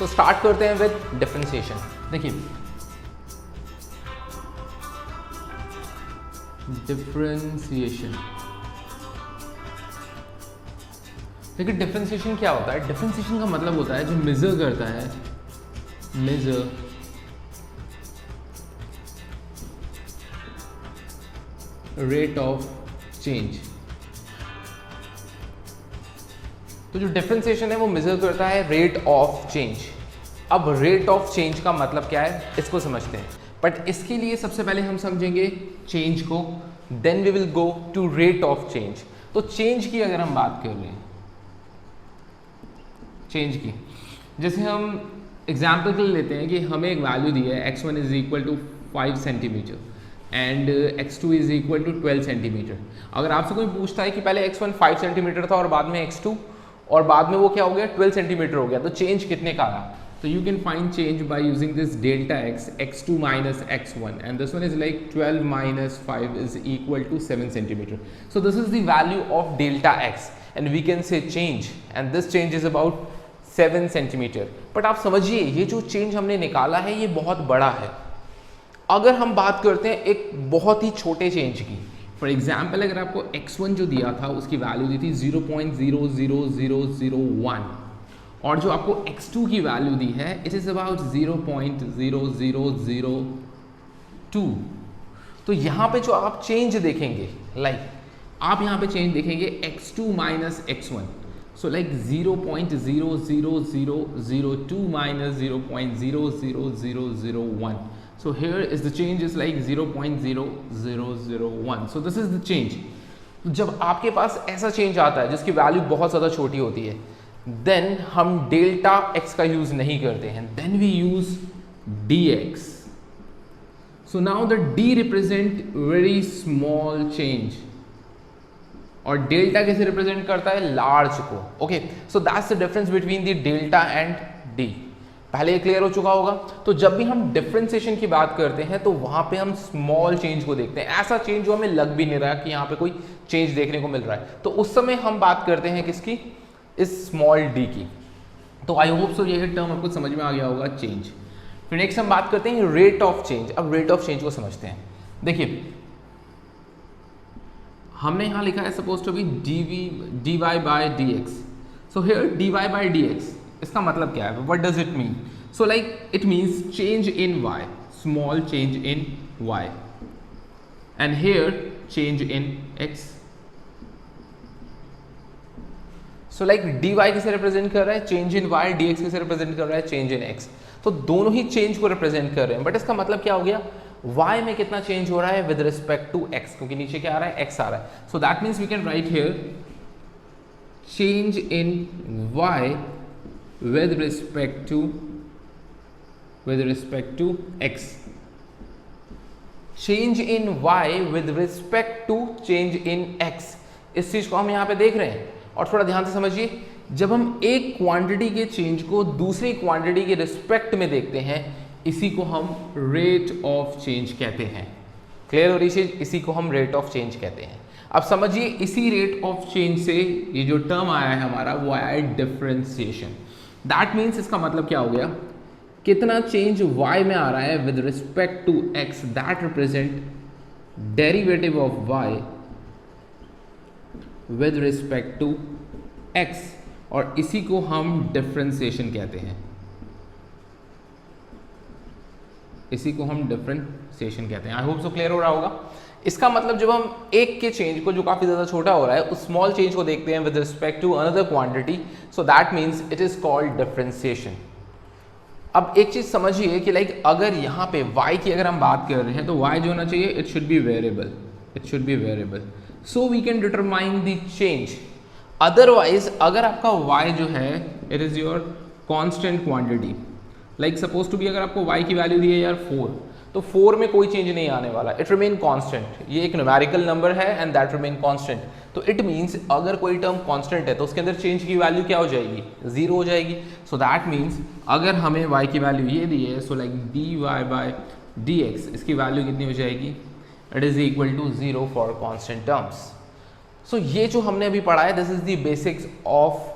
तो स्टार्ट करते हैं विद डिफरेंशिएशन। देखिए डिफरेंशिएशन, देखिए डिफरेंशिएशन क्या होता है? डिफरेंशिएशन का मतलब होता है जो मेजर करता है, मेजर रेट ऑफ चेंज। तो जो डिफरेंशिएशन है वो मेजर करता है रेट ऑफ चेंज। अब रेट ऑफ चेंज का मतलब क्या है इसको समझते हैं, बट इसके लिए सबसे पहले हम समझेंगे चेंज को, then we will go to rate of change. तो चेंज की अगर हम बात कर रहे हैं, चेंज की, जैसे हम एग्जाम्पल के लिए लेते हैं कि हमें एक वैल्यू दी है x1 is equal to 5 centimetre and x2 is equal to 12 centimetre. अगर आपसे कोई पूछता है कि पहले x1 5 सेंटीमीटर था और बाद में x2 और बाद में वो क्या हो गया 12 सेंटीमीटर हो गया, तो चेंज कितने का आया? तो you can find change by using this delta x, x2 minus x1 and this one is like 12 minus 5 is equal to 7 centimetre. So this is the value of delta x and we can say change and this change is about 7 centimetre. But आप समझिए ये जो change हमने निकाला है ये बहुत बड़ा है। अगर हम बात करते हैं एक बहुत ही छोटे चेंज की, फॉर एग्जाम्पल अगर आपको x1 जो दिया था उसकी वैल्यू दी थी 0.00001 और जो आपको x2 की वैल्यू दी है इट इज अबाउट 0.0002। तो यहाँ पे जो आप चेंज देखेंगे, आप यहाँ पे चेंज देखेंगे x2 minus x1, so like 0.00002 minus 0.00001. So here is the change is like 0.0001. So this is the change. जब आपके पास ऐसा चेंज आता है जिसकी वैल्यू बहुत ज़्यादा छोटी होती है, देन हम डेल्टा x का यूज नहीं करते हैं, then we use dx. So now the d represent very small change और डेल्टा कैसे रिप्रेजेंट करता है? लार्ज को। Okay, so that's the difference between the delta and D. पहले ये क्लियर हो चुका होगा। तो जब भी हम डिफरेंशिएशन की बात करते हैं तो वहां पे हम स्मॉल चेंज को देखते हैं, ऐसा चेंज जो हमें लग भी नहीं रहा कि यहाँ पे कोई चेंज देखने को मिल रहा है, तो उस समय हम बात करते हैं किसकी? इस स्मॉल डी की। तो आई होप सो ये टर्म आपको समझ में आ गया होगा, चेंज। फिर नेक्स्ट हम बात करते हैं रेट ऑफ चेंज। अब रेट ऑफ चेंज को समझते हैं। देखिए हमने यहाँ लिखा है suppose to be dy by dx। So here dy by dx इसका मतलब क्या है? What does it mean? So like it means change in y, small change in y and here change in x। So like dy किसे represent कर रहा है? Change in y। dx किसे represent कर रहा है? Change in x। तो दोनों ही चेंज को रिप्रेजेंट कर रहे हैं, बट इसका मतलब क्या हो गया? y में कितना चेंज हो रहा है विद रिस्पेक्ट टू x, क्योंकि नीचे क्या आ रहा है? x आ रहा है। So that means we can write here change in y with respect to x, change in y with respect to change in x। इस चीज को हम यहाँ पे देख रहे हैं और थोड़ा ध्यान से समझिए, जब हम एक क्वांटिटी के चेंज को दूसरी क्वांटिटी के रिस्पेक्ट में देखते हैं इसी को हम रेट ऑफ चेंज कहते हैं। क्लियर हो रही चीज? इसी को हम रेट ऑफ चेंज कहते हैं। अब समझिए इसी रेट ऑफ चेंज से ये जो टर्म आया है हमारा वो आया है डिफरेंशिएशन। दैट मीन्स इसका मतलब क्या हो गया? कितना चेंज y में आ रहा है with respect to x, that represent derivative of y with respect to x, और इसी को हम डिफरेंशिएशन कहते हैं। इसी को हम डिफरेंशिएशन कहते हैं। आई होप सो क्लियर हो रहा होगा। इसका मतलब जब हम एक के चेंज को जो काफी ज्यादा छोटा हो रहा है उस स्मॉल चेंज को देखते हैं with respect to another quantity, so that means it is called differentiation. अब एक चीज समझिए कि लाइक अगर यहाँ पे y की अगर हम बात कर रहे हैं तो y जो होना चाहिए it should be variable, it should be variable, so we can determine the change. Otherwise अगर आपका y जो है it is your constant quantity, like suppose to be अगर आपको y की वैल्यू दी है यार 4, तो 4 में कोई चेंज नहीं आने वाला, इट रिमेन कांस्टेंट। ये एक न्यूमेरिकल नंबर है एंड दैट रिमेन कांस्टेंट। तो इट मीन्स अगर कोई टर्म कांस्टेंट है तो उसके अंदर चेंज की वैल्यू क्या हो जाएगी? 0 हो जाएगी। सो दैट मीन्स अगर हमें y की वैल्यू ये दी है, so like dy by dx, इसकी वैल्यू कितनी हो जाएगी? It is equal to 0 for constant terms. So ये जो हमने अभी पढ़ा है this is the basics of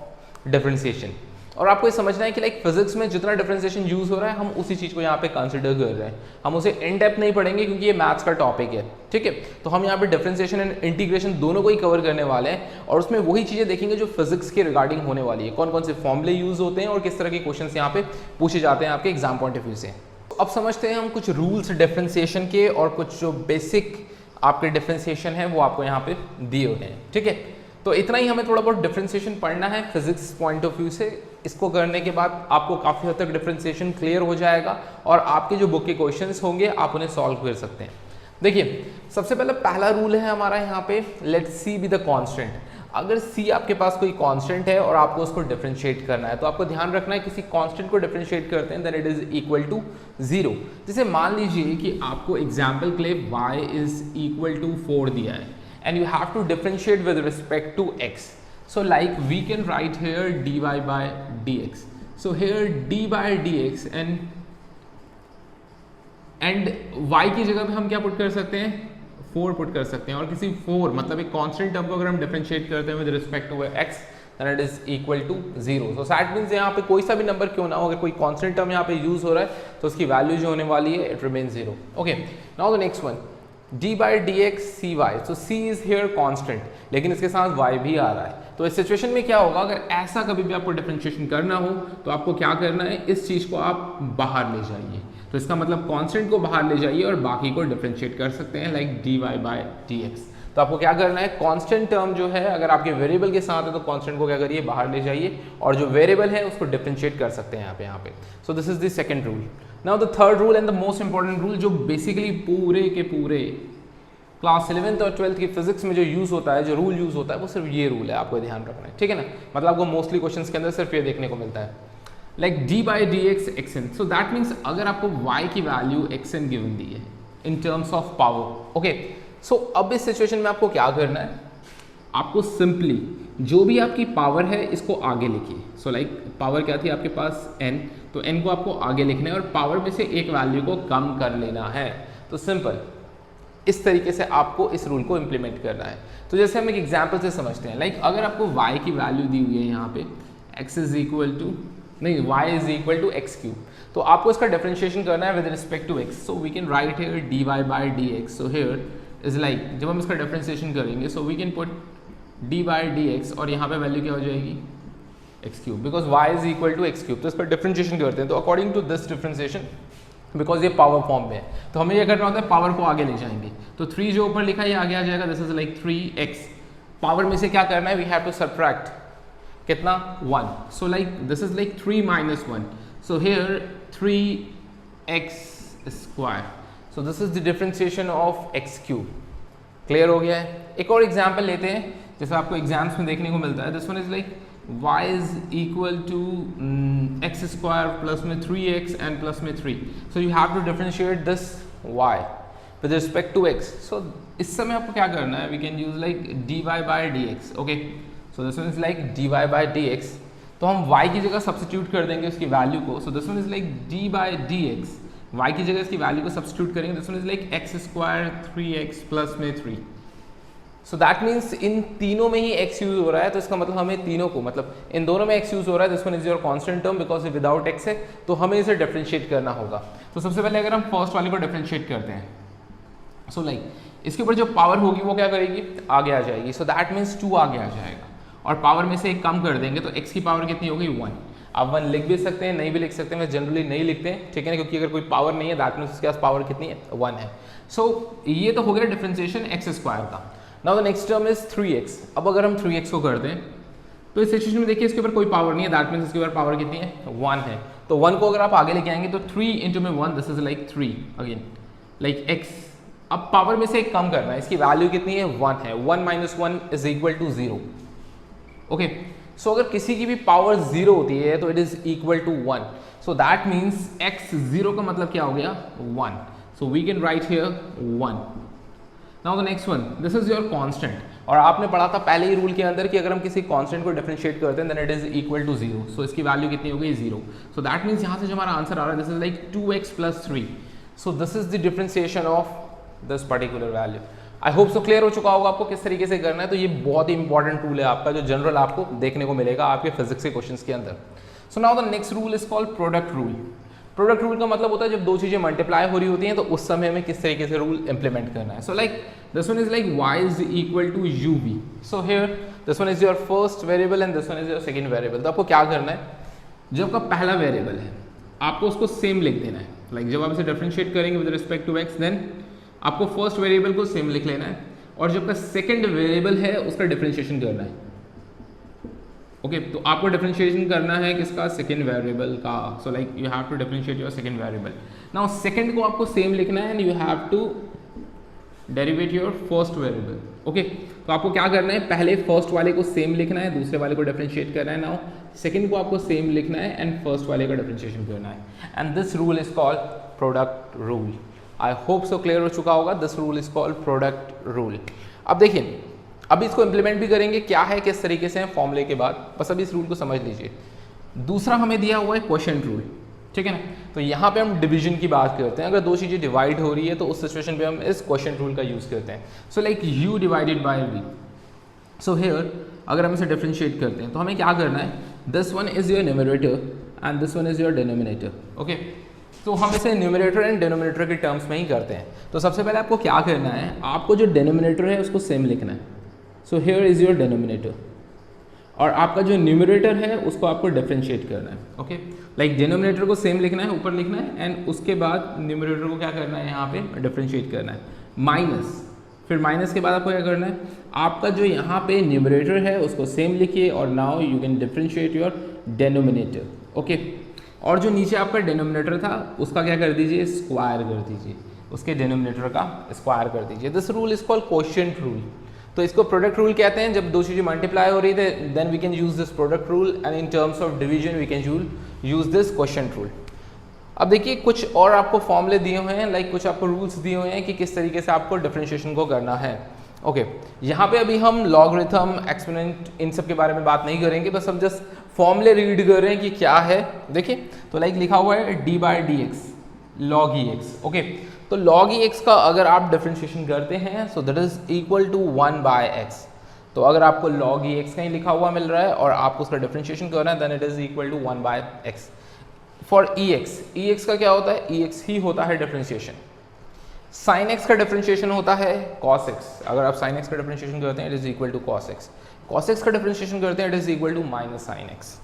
differentiation. और आपको ये समझना है कि लाइक फिजिक्स में जितना डिफरेंशिएशन यूज हो रहा है हम उसी चीज़ को यहाँ पे कंसिडर कर रहे हैं, हम उसे इन डेप्थ नहीं पढ़ेंगे क्योंकि ये मैथ्स का टॉपिक है, ठीक है। तो हम यहाँ पे डिफरेंशिएशन एंड इंटीग्रेशन दोनों को ही कवर करने वाले हैं और उसमें वही चीज़ें देखेंगे जो फिजिक्स के रिगार्डिंग होने वाली है, कौन कौन से फॉर्मूले यूज होते हैं और किस तरह के क्वेश्चन यहाँ पे पूछे जाते हैं आपके एग्जाम पॉइंट ऑफ व्यू से। अब समझते हैं हम कुछ रूल्स डिफरेंशिएशन के और कुछ जो बेसिक आपके डिफरेंशिएशन है वो आपको यहाँ पे दिए हुए हैं, ठीक है। तो इतना ही हमें थोड़ा बहुत डिफरेंशिएशन पढ़ना है फिजिक्स पॉइंट ऑफ व्यू से। इसको करने के बाद आपको काफ़ी हद तक डिफरेंशिएशन क्लियर हो जाएगा और आपके जो बुक के क्वेश्चंस होंगे आप उन्हें सॉल्व कर सकते हैं। देखिए सबसे पहला रूल है हमारा यहाँ पे, let C be the constant. अगर c आपके पास कोई कांस्टेंट है और आपको उसको डिफरेंशिएट करना है तो आपको ध्यान रखना है किसी कांस्टेंट को डिफरेंशिएट करते हैं then it is equal to 0। जैसे मान लीजिए कि आपको एग्जाम्पल के लिए y इज इक्वल टू 4 दिया है and you have to differentiate with respect to x. So like we can write here dy by dx. So here d by dx and y की जगह पे हम क्या पुट कर सकते हैं, 4 पुट कर सकते हैं। और किसी 4 मतलब एक कांस्टेंट टर्म को अगर हम डिफरेंशिएट करते हैं with respect to x then it is equal to 0. So that means यहाँ पे कोई सा भी नंबर क्यों ना हो, अगर कोई कांस्टेंट टर्म यहाँ पे यूज हो रहा है तो उसकी वैल्यू जो होने वाली है it remain 0. Okay, now the next one d by dx cy. So c is here constant, लेकिन इसके साथ y भी आ रहा है। तो इस सिचुएशन में क्या होगा, अगर ऐसा कभी भी आपको डिफरेंशिएशन करना हो तो आपको क्या करना है, इस चीज़ को आप बाहर ले जाइए। तो इसका मतलब कांस्टेंट को बाहर ले जाइए और बाकी को डिफरेंशिएट कर सकते हैं लाइक dy by dx। तो आपको क्या करना है, कांस्टेंट टर्म जो है अगर आपके वेरिएबल के साथ है तो कांस्टेंट को क्या करिए, बाहर ले जाइए और जो वेरिएबल है उसको डिफरेंशिएट कर सकते हैं यहाँ पे। सो this is the second rule. Now the third rule and the most important rule जो बेसिकली पूरे के पूरे क्लास 11th और 12th की फिजिक्स में जो यूज होता है, जो रूल यूज होता है वो सिर्फ ये रूल है, आपको ध्यान रखना है, ठीक है ना। मतलब आपको मोस्टली क्वेश्चंस के अंदर सिर्फ ये देखने को मिलता है like d by dx xn। So that means अगर आपको y की वैल्यू xn गिवन दी है in terms of power, okay. So अब इस सिचुएशन में आपको क्या करना है, आपको सिंपली जो भी आपकी पावर है इसको आगे लिखिए। सो लाइक पावर क्या थी आपके पास n, तो n को आपको आगे लिखना है और पावर में से एक वैल्यू को कम कर लेना है। तो सिंपल इस तरीके से आपको इस रूल को इम्प्लीमेंट करना है। तो जैसे हम एक एग्जांपल से समझते हैं, लाइक अगर आपको y की वैल्यू दी हुई है यहाँ पे x इज इक्वल टू नहीं y is equal to x cube, तो आपको इसका डिफरेंशिएशन करना है with respect to x। So we can write here dy by dx। So here is like जब हम इसका डिफरेंशिएशन करेंगे so we can put d by dx और यहाँ पे वैल्यू क्या हो जाएगी, x cube, because y is equal to x cube. तो इसका डिफरेंशिएशन करते हैं तो according to this differentiation, because ये पावर फॉर्म में है तो हमें ये करना होता है पावर को आगे ले जाएंगे। तो 3 जो ऊपर लिखा है ये आगे आ जाएगा, this is like 3x। Power में से क्या करना है, वी हैव टू सबट्रैक्ट कितना, 1। सो like this is like 3 minus 1। So here 3x square. So this is the differentiation of x cube. Clear हो गया है। एक और एग्जाम्पल लेते हैं जैसे आपको एग्जाम्स में देखने को मिलता है, this one is like y is equal to x square plus में 3x and plus में 3. So you have to differentiate this y with respect to x. So इस समय आपको क्या करना है, we can use like dy by dx. Okay. So this one is like dy by dx. तो हम y की जगह सब्स्टिट्यूट कर देंगे उसकी वैल्यू को. So this one is like d by dx. y की जगह इसकी वैल्यू को सब्स्टिट्यूट करेंगे. This one is like x square 3x plus में 3. सो दैट मीन्स इन तीनों में ही x यूज हो रहा है, तो इसका मतलब हमें तीनों को मतलब इन दोनों में x यूज हो रहा है। This one is your constant term because without x है, तो हमें इसे डिफरेंशिएट करना होगा। तो सबसे पहले अगर हम फर्स्ट वाले को डिफरेंशिएट करते हैं, सो लाइक इसके ऊपर जो पावर होगी वो क्या करेगी, आगे आ जाएगी। सो दैट मीन्स 2 आगे आ जाएगा और पावर में से एक कम कर देंगे तो x की पावर कितनी होगी, 1। आप 1 लिख भी सकते हैं, नहीं भी लिख सकते हैं, मैं जनरली नहीं लिखते हैं, ठीक है ना, क्योंकि अगर कोई पावर नहीं है दैट मीन्स उसके पास पावर कितनी है, 1 है। सो ये तो हो गया डिफरेंशिएशन x स्क्वायर का। Now the next term is 3x। अब अगर हम 3x को कर दें तो इस सिचुएशन में देखिए इसके ऊपर कोई पावर नहीं है, दैट मीन्स इसके ऊपर पावर कितनी है, 1 है। तो 1 को अगर आप आगे लेके आएंगे तो 3 इंटू में 1, this is like 3 again like x। अब पावर में से एक कम करना है, इसकी वैल्यू कितनी है, 1 है। 1 minus 1 is equal to 0। Okay, so अगर किसी की भी पावर 0 होती है तो it is equal to 1। So that means x 0 का मतलब क्या हो गया, 1। So we can write here 1। Now the next one, this is your constant. और आपने पढ़ा था पहले ही रूल के अंदर कि अगर हम किसी कांस्टेंट को डिफरेंशिएट करते हैं then it is equal to 0। So इसकी वैल्यू कितनी हो गई, 0। सो दैट मीन्स यहाँ से जो हमारा आंसर आ रहा है this is like 2x plus 3। So this is the differentiation of this particular value. I hope so clear हो चुका होगा आपको किस तरीके से करना है। तो ये बहुत ही इंपॉर्टेंट रूल है आपका जो जनरल आपको देखने को मिलेगा आपके फिजिक्स के क्वेश्चंस के अंदर। So now the next rule is called product rule. Product rule का मतलब होता है जब दो चीज़ें मल्टीप्लाई हो रही होती हैं तो उस समय हमें किस तरीके से रूल इंप्लीमेंट करना है। So like this one is like y is equal to u v. So here this one is your first variable and this one is your second variable. तो आपको क्या करना है, जो आपका पहला वेरिएबल है आपको उसको सेम लिख देना है। लाइक जब आप इसे डिफरेंशिएट करेंगे with respect to x, then आपको फर्स्ट वेरिएबल को सेम लिख लेना है और जो आपका सेकंड वेरिएबल है उसका डिफरेंशिएशन करना है। ओके तो आपको डिफरेंशिएशन करना है किसका, सेकंड वेरिएबल का। So like you have to differentiate your second variable. Now second को आपको सेम लिखना है and you have to derivate your first variable. Okay तो आपको क्या करना है, पहले फर्स्ट वाले को सेम लिखना है, दूसरे वाले को डिफरेंशिएट करना है। नाउ सेकंड को आपको सेम लिखना है एंड फर्स्ट वाले का डिफरेंशिएशन करना है। And this rule is called product rule. I hope so clear हो चुका होगा। This rule is called product rule. अब देखिए अभी इसको इंप्लीमेंट भी करेंगे, क्या है किस तरीके से है फॉर्मूले के बाद, बस अभी इस रूल को समझ लीजिए। दूसरा हमें दिया हुआ है क्वोशिएंट रूल, ठीक है ना। तो यहाँ पे हम डिवीजन की बात करते हैं। अगर दो चीज़ें डिवाइड हो रही है तो उस सिचुएशन पे हम इस क्वोशिएंट रूल का यूज़ करते हैं। So like u divided by v। So here अगर हम इसे डिफरेंशिएट करते हैं तो हमें क्या करना है, this one is your numerator and this one is your denominator. Okay तो हम इसे न्यूमरेटर एंड डिनोमिनेटर के टर्म्स में ही करते हैं। तो सबसे पहले आपको क्या करना है, आपको जो डिनोमिनेटर है उसको सेम लिखना है। सो हियर इज योर डिनोमिनेटर और आपका जो न्यूमरेटर है उसको आपको डिफरेंशिएट करना है। ओके लाइक डिनोमिनेटर को सेम लिखना है, ऊपर लिखना है एंड उसके बाद न्यूमरेटर को क्या करना है, यहाँ पे डिफरेंशिएट करना है। माइनस, फिर माइनस के बाद आपको क्या करना है, आपका जो यहाँ पे न्यूमरेटर है उसको सेम लिखिए और now you can differentiate your denominator. Okay और जो नीचे आपका डिनोमिनेटर था उसका क्या कर दीजिए, स्क्वायर कर दीजिए, उसके डिनोमिनेटर का स्क्वायर कर दीजिए। This rule is called quotient rule. तो इसको प्रोडक्ट रूल कहते हैं। जब दो चीज़ें मल्टीप्लाई हो रही थे then we can use this product rule and in terms of division we can use this quotient rule. अब देखिए कुछ और आपको फॉर्मूले दिए हुए हैं, लाइक कुछ आपको रूल्स दिए हुए हैं कि किस तरीके से आपको डिफरेंशिएशन को करना है। ओके यहाँ पे अभी हम लॉगरिथम, एक्सपोनेंट, इन सब के बारे में बात नहीं करेंगे, बस हम जस्ट फॉर्मूले रीड कर रहे हैं कि क्या है। देखिए तो लाइक लिखा हुआ है d by d x log e x. Okay तो लॉग ई एक्स का अगर आप डिफरेंशिएशन करते हैं so that is equal to 1 by x. तो अगर आपको लॉग ई एक्स कहीं लिखा हुआ मिल रहा है और आपको उसका डिफरेंशिएशन करना है then it is equal to 1 by x. For e x का क्या होता है, ई एक्स ही होता है डिफरेंशिएशन। साइन एक्स का डिफरेंशिएशन होता है कॉस एक्स। अगर आप साइन एक्स का डिफरेंशिएशन करते हैं it is equal to cos x. Cos x का डिफरेंशिएशन करते हैं it is equal to minus sine x.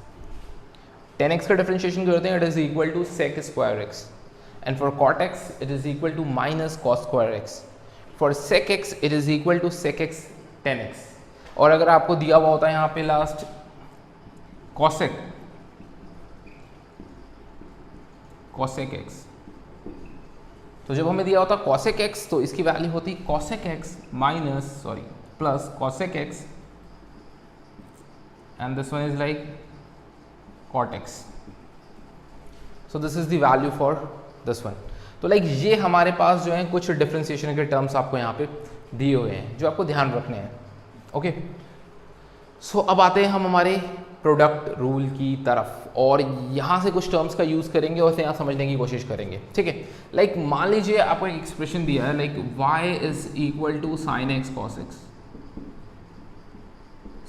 Tan x का डिफरेंशिएशन करते हैं it is equal to sec square x. And for cot x it is equal to minus cos square x. For sec x it is equal to sec x tan x. और अगर आपको दिया हुआ होता है यहाँ पे लास्ट cosec x, तो जब हमें दिया होता cosec x तो इसकी वैल्यू होती cosec x minus plus cosec x and this one is like cot x. So this is the value for this one. तो लाइक ये हमारे पास जो है कुछ डिफरेंशिएशन के टर्म्स आपको यहाँ पे दिए हुए हैं जो आपको ध्यान रखने हैं। ओके सो अब आते हैं हम हमारे प्रोडक्ट रूल की तरफ और यहाँ से कुछ टर्म्स का यूज़ करेंगे और यहाँ समझने की कोशिश करेंगे, ठीक है। लाइक मान लीजिए आपको एक एक्सप्रेशन दिया है like y is equal to sine x cos x.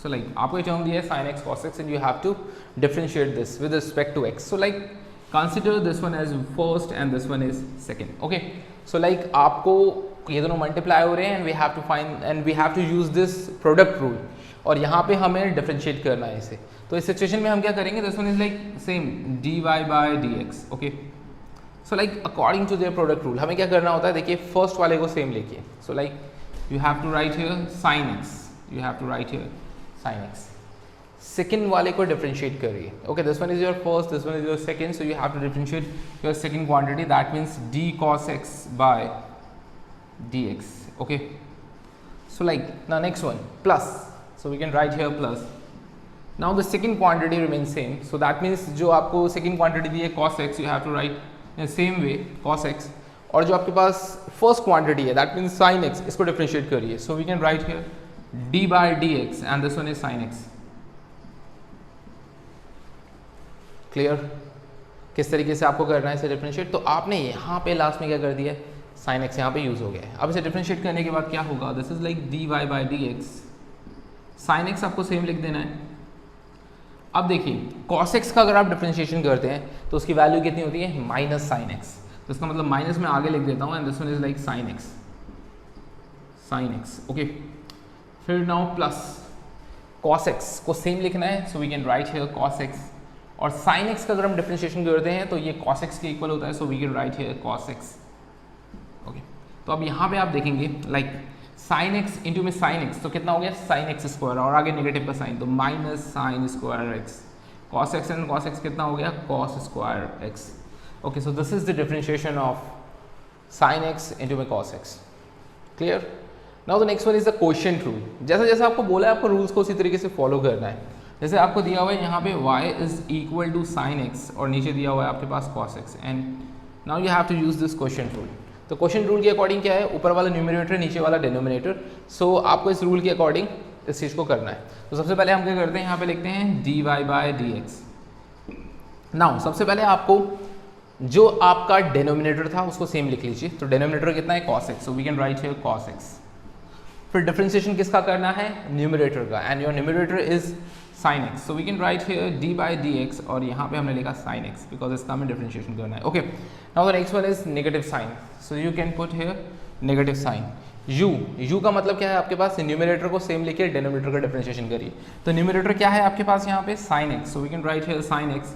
So like आपको ये टर्म दिया है sine x cos x and you have to differentiate this with respect to x. So like consider this one as first and this one is second. Okay so like आपको ये दोनों multiply हो रहे हैं and we have to find and we have to use this product rule और यहाँ पे हमें डिफरेंशिएट करना है इसे। तो इस सिचुएशन में हम क्या करेंगे, this one is like same dy by dx. okay so like according to their product rule हमें क्या करना होता है, देखिए फर्स्ट वाले को सेम लिखिए। so like you have to write here sin x, you have to write here sin x. Second वाले को डिफरेंशिएट करिए। Okay this one is your first, this one is your second, so you have to differentiate your second quantity, that means d cos x by d x. Okay so like now next one plus, so we can write here plus. Now the second quantity remain same, so that means जो आपको second quantity दी है cos x, you have to right in same way cos x. और जो आपके पास first quantity है that means sine x, इसको डिफरेंशिएट करिए। So we can write here d by d x and this one is sine x. Clear किस तरीके से आपको करना है इसे डिफरेंशिएट। तो आपने यहाँ पे लास्ट में क्या कर दिया है, साइन एक्स यहाँ पे यूज हो गया है। अब इसे डिफरेंशिएट करने के बाद क्या होगा, this is like d y by d x. Sine x आपको सेम लिख देना है अब देखिए cos x का अगर आप डिफरेंशिएशन करते हैं तो उसकी वैल्यू कितनी होती है माइनस साइन एक्स, तो इसका मतलब माइनस में आगे लिख देता हूँ and this one is like sine x okay. फिर नाउ प्लस cos x को सेम लिखना है, so we can write here cos x, और sin x का अगर हम डिफरेंशिएशन करते हैं तो ये cos x के इक्वल होता है, so we can write here cos x okay. तो अब यहाँ पे आप देखेंगे लाइक साइन एक्स इंटू में साइन एक्स, तो कितना हो गया साइन एक्स स्क्वायर, और आगे नेगेटिव का साइन तो minus sine square x, cos x and cos x कितना हो गया cos square x okay. So this is the differentiation of sine x into में cos x, clear. Now the next one is the quotient rule. जैसा जैसा आपको बोला है आपको रूल्स को उसी तरीके से फॉलो करना है। जैसे आपको दिया हुआ है यहाँ पे y is equal to sine x और नीचे दिया हुआ है आपके पास cos x, and now you have to use this quotient rule. तो क्वोशिएंट रूल के अकॉर्डिंग क्या है, ऊपर वाला न्यूमरेटर नीचे वाला डिनोमिनेटर, सो आपको इस रूल के अकॉर्डिंग इस चीज़ को करना है। तो सबसे पहले हम क्या करते हैं, यहाँ पे लिखते हैं dy by d x. Now सबसे पहले आपको जो आपका डिनोमिनेटर था उसको सेम लिख लीजिए, तो डिनोमिनेटर कितना है cos x, so we can write here cos x। फिर डिफरेंशिएशन किसका करना है, न्यूमरेटर का, and your numerator is sin x, so we can write here d by d x, और यहाँ पे हमने लिखा sin x बिकॉज इसका हमें डिफरेंशिएशन करना है okay. Now the next one is negative sine, so you can put here negative sine. u का मतलब क्या है आपके पास, न्यूमरेटर को सेम लिखिए डिनोमिनेटर का डिफरेंशिएशन करिए। तो न्यूमरेटर क्या है आपके पास यहाँ पे sin x, so we can write here sin x,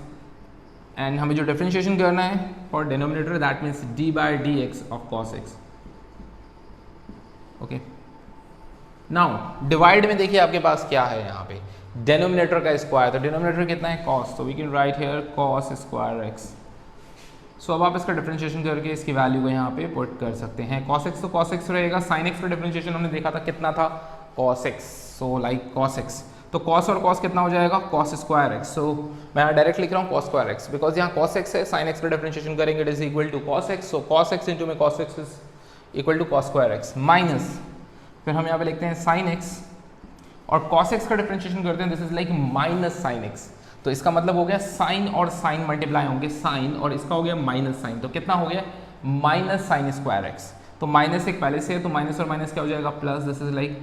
and हमें जो डिफरेंशिएशन करना है for denominator that means d by d x of cos x okay. Now divide में देखिए आपके पास क्या है, यहाँ पे डिनोमिनेटर का स्क्वायर, तो डिनोमिनेटर कितना है cos, तो we can write here cos square x। सो अब आप इसका डिफरेंशिएशन करके इसकी वैल्यू को यहाँ पे पुट कर सकते हैं। cos x तो cos x रहेगा, sin x का डिफरेंशिएशन हमने देखा था कितना था cos x, so like cos x, तो cos और cos कितना हो जाएगा cos स्क्वायर x, सो मैं डायरेक्ट लिख रहा हूँ cos स्क्वायर x बिकॉज यहाँ cos x है, sin x का डिफरेंशिएशन करेंगे it is equal to cos x, सो cos x इंटू में cos x is equal to cos square x minus, फिर हम यहाँ पे लिखते हैं sin x और cos x का डिफरेंशिएशन करते हैं, this is like minus sin x, तो इसका मतलब हो गया साइन और साइन मल्टीप्लाई होंगे साइन, और इसका हो गया माइनस साइन, तो कितना हो गया माइनस साइन स्क्वायर एक्स, तो माइनस एक पहले से है तो माइनस और माइनस क्या हो जाएगा plus, this is like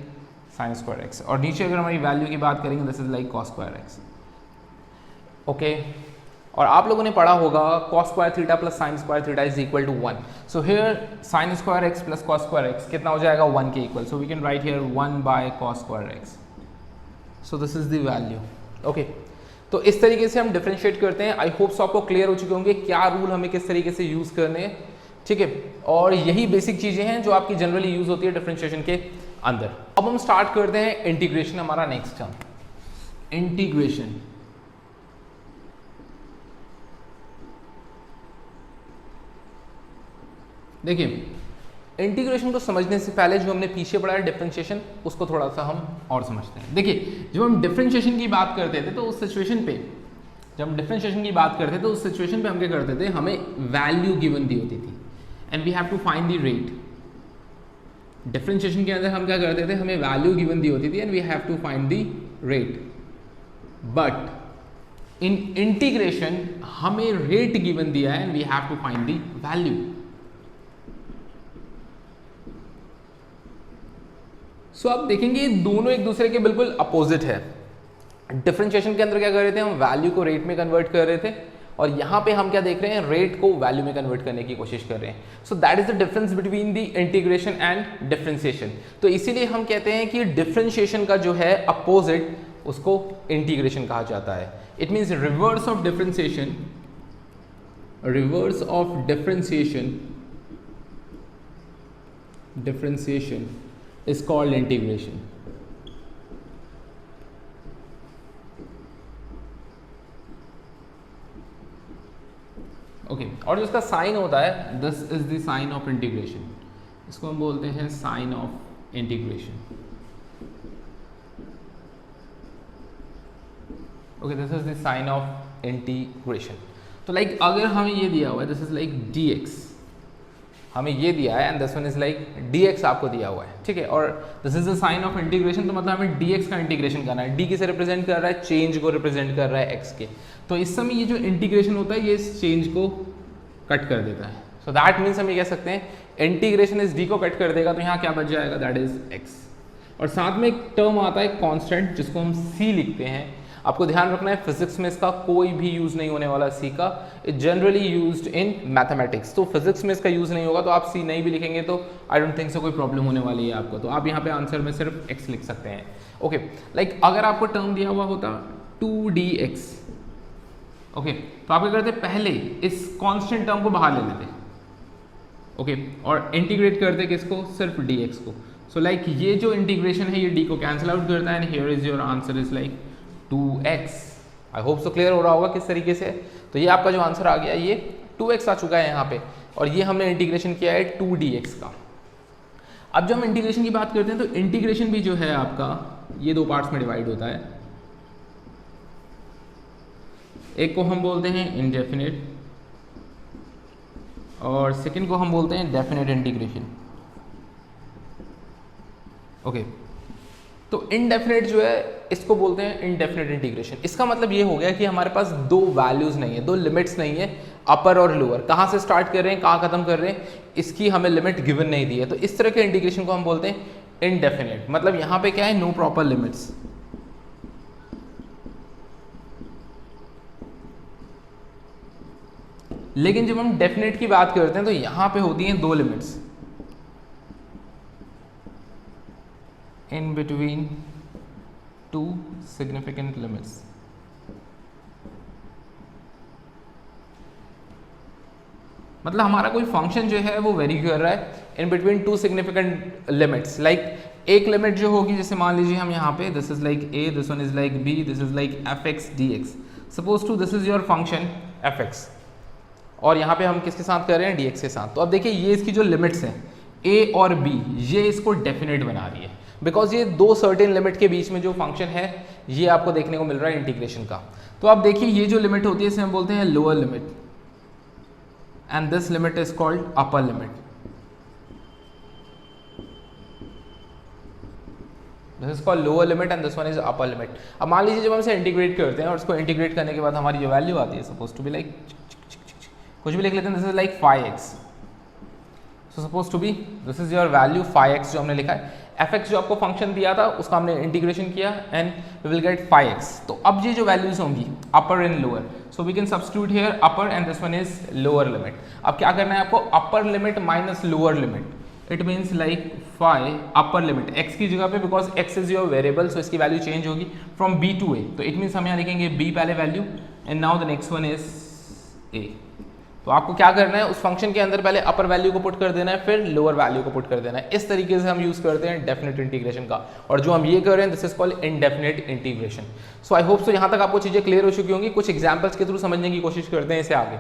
sine square x, और नीचे अगर हमारी वैल्यू की बात करेंगे this is like cos square x okay. और आप लोगों ने पढ़ा होगा cos square theta plus sine square theta is equal to 1, so here sine square x plus cos square x कितना हो जाएगा 1 के equal, so we can write here 1 by cos square x, so this is the value okay. तो इस तरीके से हम differentiate करते हैं। आई होप सो आपको क्लियर हो चुके होंगे क्या रूल हमें किस तरीके से यूज करने हैं, ठीक है। और यही बेसिक चीजें हैं जो आपकी जनरली यूज होती है डिफरेंशिएशन के अंदर। अब हम स्टार्ट करते हैं इंटीग्रेशन, हमारा नेक्स्ट टर्म इंटीग्रेशन। देखिए इंटीग्रेशन को समझने से पहले जो हमने पीछे पढ़ा है डिफरेंशिएशन, उसको थोड़ा सा हम और समझते हैं। देखिए जब हम डिफरेंशिएशन की बात करते थे तो उस सिचुएशन पे, जब हम डिफरेंशिएशन की बात करते थे तो उस सिचुएशन पे हम क्या करते थे, हमें वैल्यू गिवन दी होती थी and we have to find the rate. Differentiation के अंदर हम क्या करते थे, हमें वैल्यू गिवन दी होती थी and we have to find the rate, but in integration हमें रेट गिवन दिया है and we have to find the value. So आप देखेंगे ये दोनों एक दूसरे के बिल्कुल अपोजिट है। डिफरेंशिएशन के अंदर क्या कर रहे थे, हम वैल्यू को रेट में कन्वर्ट कर रहे थे, और यहाँ पे हम क्या देख रहे हैं, रेट को वैल्यू में कन्वर्ट करने की कोशिश कर रहे हैं। So that is the difference between the integration and differentiation. तो इसीलिए हम कहते हैं कि डिफरेंशिएशन का जो है अपोजिट उसको इंटीग्रेशन कहा जाता है। It means reverse of differentiation, reverse of differentiation is called integration okay. और जो इसका साइन होता है, this is the sign of integration, इसको हम बोलते हैं sign of integration okay. This is the sign of integration. तो लाइक अगर हमें ये दिया हुआ है, दिस इज लाइक dx, हमें ये दिया है and this one is like dx आपको दिया हुआ है, ठीक है, और this is the sign of integration, तो मतलब हमें dx का इंटीग्रेशन करना है। d किसे रिप्रेजेंट कर रहा है, चेंज को रिप्रेजेंट कर रहा है x के, तो इस समय ये जो इंटीग्रेशन होता है ये इस चेंज को कट कर देता है। सो दैट मीन्स हम ये कह सकते हैं इंटीग्रेशन इस d को कट कर देगा, तो यहाँ क्या बच जाएगा, दैट इज x, और साथ में एक टर्म आता है कॉन्स्टेंट जिसको हम c लिखते हैं। आपको ध्यान रखना है फिजिक्स में इसका कोई भी यूज़ नहीं होने वाला सी का, it generally used in mathematics. तो फिजिक्स में इसका यूज़ नहीं होगा, तो आप सी नहीं भी लिखेंगे तो आई डोंट थिंक सो कोई प्रॉब्लम होने वाली है आपको। तो आप यहाँ पे आंसर में सिर्फ एक्स लिख सकते हैं। ओके, लाइक अगर आपको टर्म दिया हुआ होता 2dx, ओके, तो आप क्या करते पहले इस कांस्टेंट टर्म को बाहर ले लेते, ओके, और इंटीग्रेट करते किसको, सिर्फ dx को। सो लाइक ये जो इंटीग्रेशन है ये d को कैंसिल आउट करता है and here is your answer is like 2x। I hope so clear हो रहा होगा किस तरीके से। तो ये आपका जो आंसर आ गया ये 2x आ चुका है यहाँ पे, और ये हमने इंटीग्रेशन किया है 2dx का। अब जब हम इंटीग्रेशन की बात करते हैं तो इंटीग्रेशन भी जो है आपका ये दो पार्ट्स में डिवाइड होता है। एक को हम बोलते हैं इनडेफिनिट और सेकंड को हम बोलते हैं डेफिनेट इंटीग्रेशन। ओके, तो इनडेफिनेट जो है इसको बोलते हैं इनडेफिनेट इंटीग्रेशन। इसका मतलब ये हो गया कि हमारे पास दो वैल्यूज नहीं है, दो लिमिट्स नहीं है, अपर और लोअर, कहाँ से स्टार्ट कर रहे हैं कहाँ खत्म कर रहे हैं इसकी हमें लिमिट गिवन नहीं दी है। तो इस तरह के इंटीग्रेशन को हम बोलते हैं इनडेफिनेट। मतलब यहाँ पे क्या है, नो प्रॉपर लिमिट्स। लेकिन जब हम डेफिनेट की बात करते हैं तो यहां पे होती हैं दो लिमिट्स, इन बिटवीन टू सिग्निफिकेंट लिमिट्स। मतलब हमारा कोई फंक्शन जो है वो वेरी कर रहा है in between two significant limits. Like एक लिमिट जो होगी, जैसे मान लीजिए हम यहाँ पे this is like a, this one is like b, this is like fx dx। Suppose to this is your function fx और यहाँ पे हम किसके साथ कर रहे हैं, dx के साथ। तो अब देखिए ये इसकी जो लिमिट्स हैं a और b, ये इसको डेफिनेट बना रही है, बिकॉज ये दो सर्टेन लिमिट के बीच में जो फंक्शन है ये आपको देखने को मिल रहा है इंटीग्रेशन का। तो अब देखिए ये जो लिमिट होती है इसे हम बोलते हैं lower limit and this limit is called upper limit. This is called lower limit and this one is upper limit. अब मान लीजिए जब हम इसे इंटीग्रेट करते हैं और इसको इंटीग्रेट करने के बाद हमारी जो वैल्यू आती है, सपोज टू बी लाइक कुछ भी लिख लेते हैं, this is like 5x। So suppose to be this is your value 5x जो हमने लिखा है। fx जो आपको फंक्शन दिया था उसका हमने इंटीग्रेशन किया and we will get 5x। तो अब ये जो वैल्यूज होंगी upper and lower, so we can substitute here upper and this one is lower limit. अब क्या करना है आपको, upper limit minus lower limit, it means like 5 upper limit x की जगह पे, because x is your variable so इसकी value change होगी फ्रॉम b टू a। तो इट मीन्स हम यहाँ लिखेंगे b पहले value and now the next one is a। तो आपको क्या करना है, उस फंक्शन के अंदर पहले अपर वैल्यू को पुट कर देना है, फिर लोअर वैल्यू को पुट कर देना है। इस तरीके से हम यूज करते हैं डेफिनेट इंटीग्रेशन का, और जो हम ये कर रहे हैं this is called indefinite integration. So I hope so यहाँ तक आपको चीजें क्लियर हो चुकी होंगी। कुछ एग्जांपल्स के थ्रू समझने की कोशिश करते हैं इसे आगे।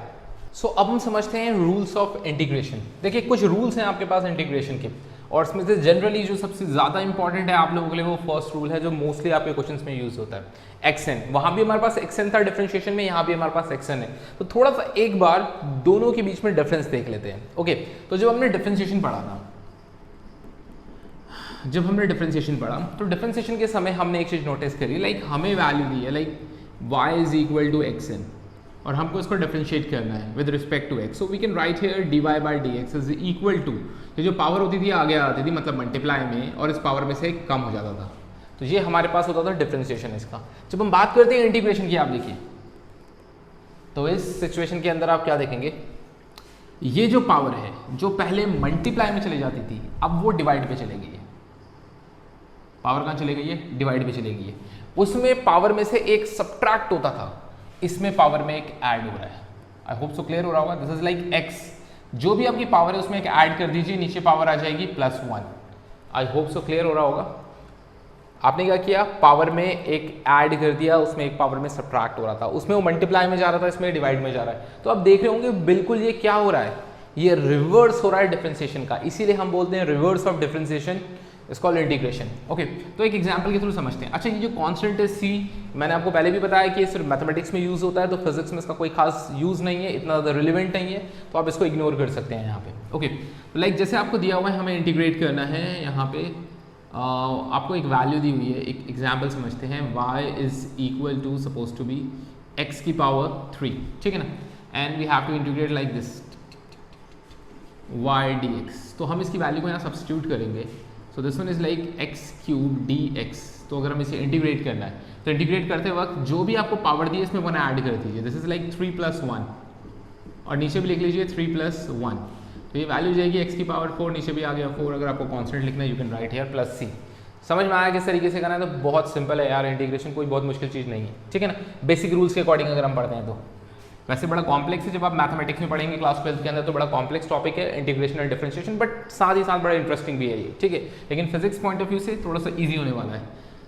सो अब हम समझते हैं रूल्स ऑफ इंटीग्रेशन। देखिए कुछ रूल्स हैं आपके पास इंटीग्रेशन के, और इसमें से जनरली जो सबसे ज़्यादा इंपॉर्टेंट है आप लोगों के लिए वो फर्स्ट रूल है जो मोस्टली आपके क्वेश्चंस में यूज होता है, एक्सएन। वहाँ भी हमारे पास एक्सएन था डिफरेंशिएशन में, यहाँ भी हमारे पास एक्सएन है। तो थोड़ा सा एक बार दोनों के बीच में डिफरेंस देख लेते हैं। ओके, तो जब हमने डिफरेंशिएशन पढ़ा था, तो डिफरेंशिएशन के समय हमने एक चीज़ नोटिस करी, लाइक हमें वैल्यू दी है like y is equal to x n और हमको इसको डिफरेंशिएट करना है with respect to x। So we can write here dy by dx is equal to, ये जो पावर होती थी आगे आती थी मतलब मल्टीप्लाई में, और इस पावर में से कम हो जाता था। तो ये हमारे पास होता था डिफरेंशिएशन इसका। जब हम बात करते हैं इंटीग्रेशन की, आप देखिए तो इस सिचुएशन के अंदर आप क्या देखेंगे, ये जो पावर है जो पहले मल्टीप्लाई में चली जाती थी अब वो डिवाइड पे चली गई है। पावर कहाँ चली गई है, डिवाइड पे चली गई है। उसमें पावर में से एक सब्ट्रैक्ट होता था, इसमें पावर में एक ऐड हो रहा है। आई होप सो क्लियर हो रहा होगा। दिस इज लाइक x, जो भी आपकी पावर है उसमें एक ऐड कर दीजिए, नीचे पावर आ जाएगी +1। आई होप सो क्लियर हो रहा होगा। आपने क्या किया, पावर में एक ऐड कर दिया, उसमें एक पावर में सब्ट्रैक्ट हो रहा था, उसमें वो मल्टीप्लाई में जा रहा था, इसमें डिवाइड में जा रहा है। तो आप देख रहे होंगे बिल्कुल ये क्या हो रहा है, ये रिवर्स हो रहा है डिफरेंशिएशन का, इसीलिए हम बोलते हैं reverse of differentiation is called integration. Okay, तो एक एग्जांपल के थ्रू समझते हैं। अच्छा, ये जो कांस्टेंट है c, मैंने आपको पहले भी बताया कि ये सिर्फ मैथमेटिक्स में यूज होता है, तो फिजिक्स में इसका कोई खास यूज नहीं है, इतना ज़्यादा रिलेवेंट नहीं है, तो आप इसको इग्नोर कर सकते हैं यहाँ पे। ओके, तो लाइक जैसे आपको दिया हुआ है हमें इंटीग्रेट करना है, यहाँ पे आपको एक वैल्यू दी हुई है, एक एग्जाम्पल समझते हैं, y is equal to suppose to be x की पावर 3, ठीक है ना, and we have to integrate like this y dx। तो हम इसकी वैल्यू को यहाँ सब्स्टिट्यूट करेंगे। So this one is like x cube dx, तो अगर हम इसे इंटीग्रेट करना है तो इंटीग्रेट करते वक्त जो भी आपको पावर दी है इसमें 1 ऐड कर दीजिए। दिस इज लाइक 3 + 1 और नीचे भी लिख लीजिए 3 + 1, तो ये वैल्यू जाएगी x की पावर 4, नीचे भी आ गया 4। अगर आपको कांस्टेंट लिखना है you can write here +c। समझ में आया किस तरीके से करना है? तो बहुत सिंपल है यार, इंटीग्रेशन कोई बहुत मुश्किल चीज़ नहीं है, ठीक है ना। बेसिक रूल्स के अकॉर्डिंग अगर हम पढ़ते हैं तो वैसे बड़ा कॉम्प्लेक्स है, जब आप मैथमेटिक्स में पढ़ेंगे क्लास 12 के अंदर तो बड़ा कॉम्प्लेक्स टॉपिक है इंटीग्रेशन एंड डिफरेंशिएशन, बट साथ ही साथ बड़ा इंटरेस्टिंग भी है ये, ठीक है। लेकिन फिजिक्स पॉइंट ऑफ व्यू से थोड़ा सा ईजी होने वाला है।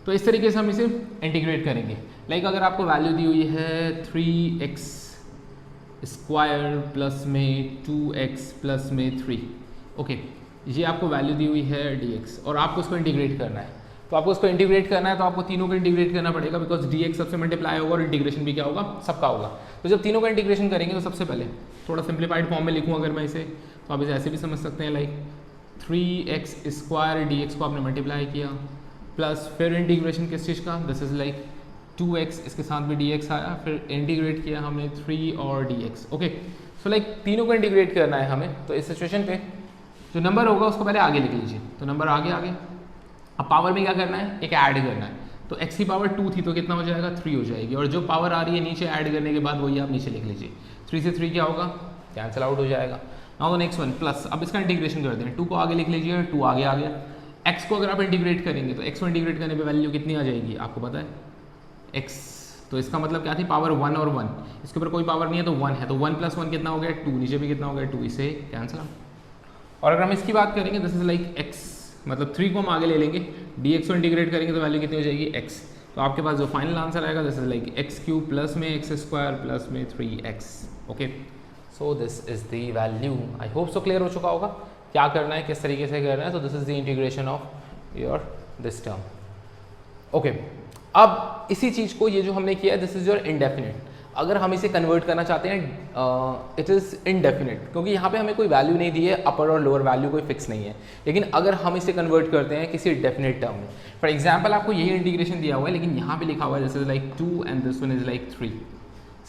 तो इस तरीके से हम इसे इंटीग्रेट करेंगे। लाइक अगर आपको वैल्यू दी हुई है 3x स्क्वायर प्लस में 2x प्लस में 3, ओके, ये आपको वैल्यू दी हुई है dx और आपको उसको इंटीग्रेट करना है। तो आपको उसको इंटीग्रेट करना है तो आपको तीनों को इंटीग्रेट करना पड़ेगा, बिकॉज dx सबसे मल्टीप्लाई होगा और इंटीग्रेशन भी क्या होगा, सबका होगा। तो जब तीनों का इंटीग्रेशन करेंगे तो सबसे पहले थोड़ा सिंप्लीफाइड फॉर्म में लिखूँ अगर मैं इसे, तो आप इसे ऐसे भी समझ सकते हैं, लाइक 3x स्क्वायर dx को आपने मल्टीप्लाई किया प्लस फिर इंटीग्रेशन किस चीज़ का, दिस इज लाइक 2x, इसके साथ भी dx आया, फिर इंटीग्रेट किया हमने 3 और dx, ओके। सो लाइक तीनों को इंटीग्रेट करना है हमें। तो इस सिचुएशन पे जो नंबर होगा उसको पहले आगे लिख लीजिए, तो नंबर आगे अब पावर में क्या करना है, एक ऐड करना है। तो x की पावर 2 थी तो कितना हो जाएगा, 3 हो जाएगी, और जो पावर आ रही है नीचे ऐड करने के बाद वही आप नीचे लिख लीजिए। 3 से 3 क्या होगा, कैंसिल आउट हो जाएगा। Now the next one plus, अब इसका इंटीग्रेशन कर दें, 2 को आगे लिख लीजिए, 2 आगे आ गया। x को अगर आप इंटीग्रेट करेंगे तो x को इंटीग्रेट करने पर वैल्यू कितनी आ जाएगी आपको पता है, x, तो इसका मतलब क्या थी, पावर 1 और 1, इसके ऊपर कोई पावर नहीं है तो 1 है, तो 1 + 1 कितना हो गया 2, नीचे भी कितना हो गया 2, इसे कैंसिल आउट। और अगर हम इसकी बात करेंगे दिस इज लाइक x, मतलब 3 को हम आगे ले लेंगे, dx को इंटीग्रेट करेंगे तो वैल्यू कितनी हो जाएगी x, तो आपके पास जो फाइनल आंसर आएगा this is like x³ plus में x² प्लस में 3x, okay. So this is the value. I hope so clear हो चुका होगा क्या करना है, किस तरीके से करना है। तो this is the integration of your this term, okay. अब इसी चीज़ को, ये जो हमने किया है दिस इज योर इंडेफिनिट। अगर हम इसे कन्वर्ट करना चाहते हैं इट इज़ इनडेफिनिट, क्योंकि यहाँ पे हमें कोई वैल्यू नहीं दी है, अपर और लोअर वैल्यू कोई फिक्स नहीं है। लेकिन अगर हम इसे कन्वर्ट करते हैं किसी डेफिनेट टर्म में, फॉर एग्जांपल आपको यही इंटीग्रेशन दिया हुआ है लेकिन यहाँ पे लिखा हुआ है this is like 2 and this one is like 3,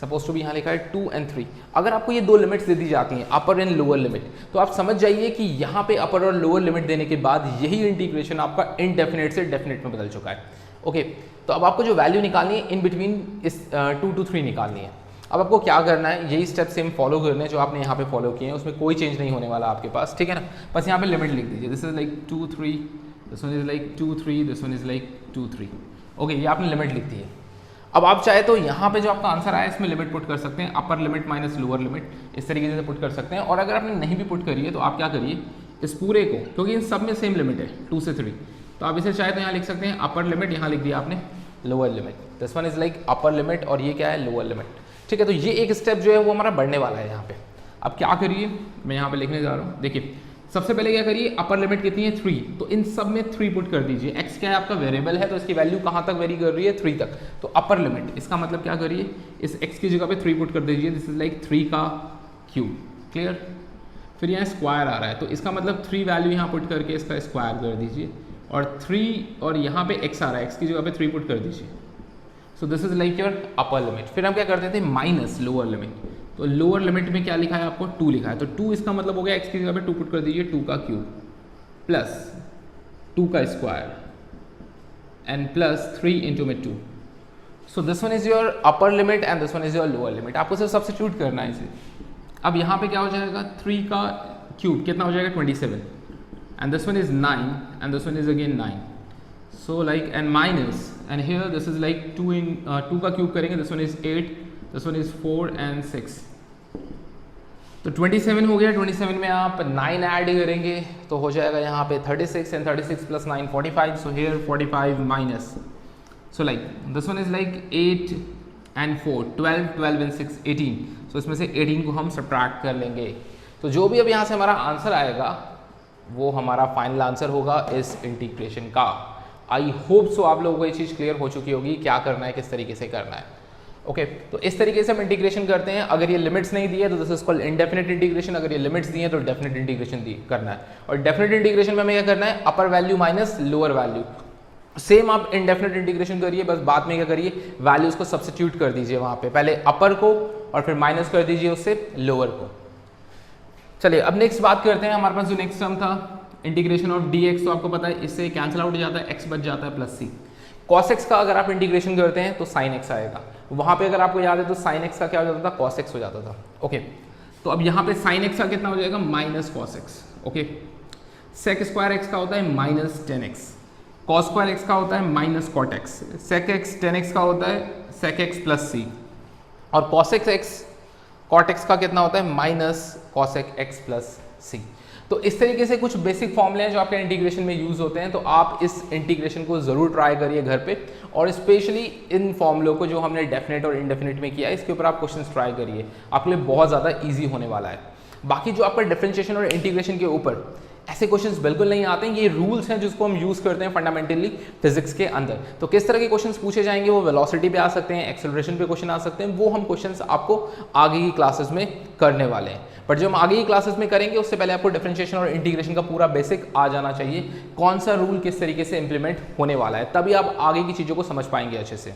suppose two भी यहाँ लिखा है 2 and 3। अगर आपको ये दो लिमिट्स दे दी जाती हैं, अपर एंड लोअर लिमिट, तो आप समझ जाइए कि यहाँ पे अपर और लोअर लिमिट देने के बाद यही इंटीग्रेशन आपका इनडेफिनेट से डेफिनेट में बदल चुका है, ओके। तो अब आपको जो वैल्यू निकालनी है इन बिटवीन इस 2 to 3 निकालनी है। अब आपको क्या करना है, यही स्टेप सेम फॉलो करने हैं जो आपने यहाँ पे फॉलो किए हैं, उसमें कोई चेंज नहीं होने वाला आपके पास, ठीक है ना। बस यहाँ पे लिमिट लिख दीजिए, this is like 2 3, this one is like 2 3, this one is like 2 3, okay. ये आपने लिमिट लिख दी है। अब आप चाहे तो यहाँ पे जो आपका आंसर आया इसमें लिमिट पुट कर सकते हैं, अपर लिमिट माइनस लोअर लिमिट, इस तरीके से पुट कर सकते हैं। और अगर आपने नहीं भी पुट करी है तो आप क्या करिए, इस पूरे को, क्योंकि इन सब में सेम लिमिट है 2 से 3, तो आप इसे चाहे तो यहाँ लिख सकते हैं अपर लिमिट, यहाँ लिख दिया आपने lower limit, this one is like upper limit और ये क्या है लोअर लिमिट, ठीक है। तो ये एक स्टेप जो है वो हमारा बढ़ने वाला है यहाँ पे। अब क्या करिए, मैं यहाँ पे लिखने जा रहा हूँ, देखिए सबसे पहले क्या करिए, अपर लिमिट कितनी है 3, तो इन सब में 3 पुट कर दीजिए। x क्या है आपका वेरिएबल है, तो इसकी वैल्यू कहाँ तक वेरी कर रही है 3 तक, तो अपर लिमिट, इसका मतलब क्या करिए, इस x की जगह पे 3 पुट कर दीजिए, दिस इज लाइक 3 का क्यूब, क्लियर। फिर यहाँ स्क्वायर आ रहा है तो इसका मतलब 3 वैल्यू यहाँ पुट करके इसका स्क्वायर कर दीजिए, और 3 और यहाँ पे x आ रहा है, x की जगह पे 3 पुट कर दीजिए। सो this is like your upper limit. फिर हम क्या करते थे, माइनस लोअर लिमिट, तो लोअर लिमिट में क्या लिखा है आपको 2 लिखा है, तो 2 इसका मतलब हो गया x की जगह पे 2 पुट कर दीजिए, 2 का क्यूब प्लस 2 का स्क्वायर एंड प्लस 3 इंटू में 2। So this one is your upper limit and this one is your lower limit. आपको सिर्फ सब्स्टिट्यूट करना है इसे। अब यहाँ पे क्या हो जाएगा, 3 का क्यूब कितना हो जाएगा 27, and this one is 9 and this one is again 9, so like and minus, and here this is like 2 का क्यूब करेंगे, this one is 8, this one is 4 and 6, तो 27 हो गया। 27 में आप 9 ऐड करेंगे तो हो जाएगा यहाँ पे 36 and 36 plus 9 45, so here 45 minus, so like this one is like 8 and 4 12, 12 and 6 18, सो इसमें से 18 को हम सब्ट्रैक्ट कर लेंगे। तो जो भी अब यहाँ से हमारा आंसर आएगा वो हमारा फाइनल आंसर होगा इस इंटीग्रेशन का। आई होप सो आप लोगों को ये चीज़ क्लियर हो चुकी होगी क्या करना है, किस तरीके से करना है, ओके। तो इस तरीके से हम इंटीग्रेशन करते हैं। अगर ये लिमिट्स नहीं दी है तो this is called indefinite integration, अगर ये लिमिट्स दी है तो डेफिनेट इंटीग्रेशन करना है। और डेफिनेट इंटीग्रेशन में हमें क्या करना है, अपर value minus lower value. Same आप इंडेफिनेट इंटीग्रेशन करिए, बस बाद में क्या करिए, वैल्यूज को सब्स्टिट्यूट कर दीजिए वहाँ पे, पहले अपर को और फिर माइनस कर दीजिए उससे लोअर को। चलिए अब नेक्स्ट बात करते हैं। हमारे पास जो नेक्स्ट टर्म था इंटीग्रेशन ऑफ dx, तो आपको पता है इससे कैंसिल आउट हो जाता है, x बच जाता है प्लस c। cos x का अगर आप इंटीग्रेशन करते हैं तो sin x आएगा, वहाँ पे अगर आपको याद है तो sin x का क्या हो जाता था, cos x हो जाता था। ओके, तो अब यहाँ पे sin x का कितना हो जाएगा, minus cos x। Okay, sec square x का होता है minus 10x, cos square x का होता है minus cot x, sec x 10x का होता है sec x प्लस c, और cosec x cot x का कितना होता है, minus cosec x plus c। तो इस तरीके से कुछ बेसिक फॉर्मूले हैं जो आपके इंटीग्रेशन में यूज होते हैं, तो आप इस इंटीग्रेशन को जरूर ट्राई करिए घर पे, और स्पेशली इन फॉर्मूलों को जो हमने डेफिनेट और इनडेफिनेट में किया है इसके ऊपर आप क्वेश्चंस ट्राई करिए, आपके लिए बहुत ज़्यादा ईजी होने वाला है। बाकी जो आपका डिफरेंशिएशन और इंटीग्रेशन के ऊपर ऐसे क्वेश्चंस बिल्कुल नहीं आते हैं, ये रूल्स हैं जिसको हम यूज़ करते हैं फंडामेंटली फिजिक्स के अंदर। तो किस तरह के क्वेश्चंस पूछे जाएंगे, वो वेलोसिटी पे आ सकते हैं, एक्सेलरेशन पे क्वेश्चन आ सकते हैं, वो हम क्वेश्चंस आपको आगे की क्लासेस में करने वाले हैं। बट जो हम आगे की क्लासेस में करेंगे उससे पहले आपको डिफरेंशिएशन और इंटीग्रेशन का पूरा बेसिक आ जाना चाहिए, कौन सा रूल किस तरीके से इंप्लीमेंट होने वाला है, तभी आप आगे की चीज़ों को समझ पाएंगे अच्छे से।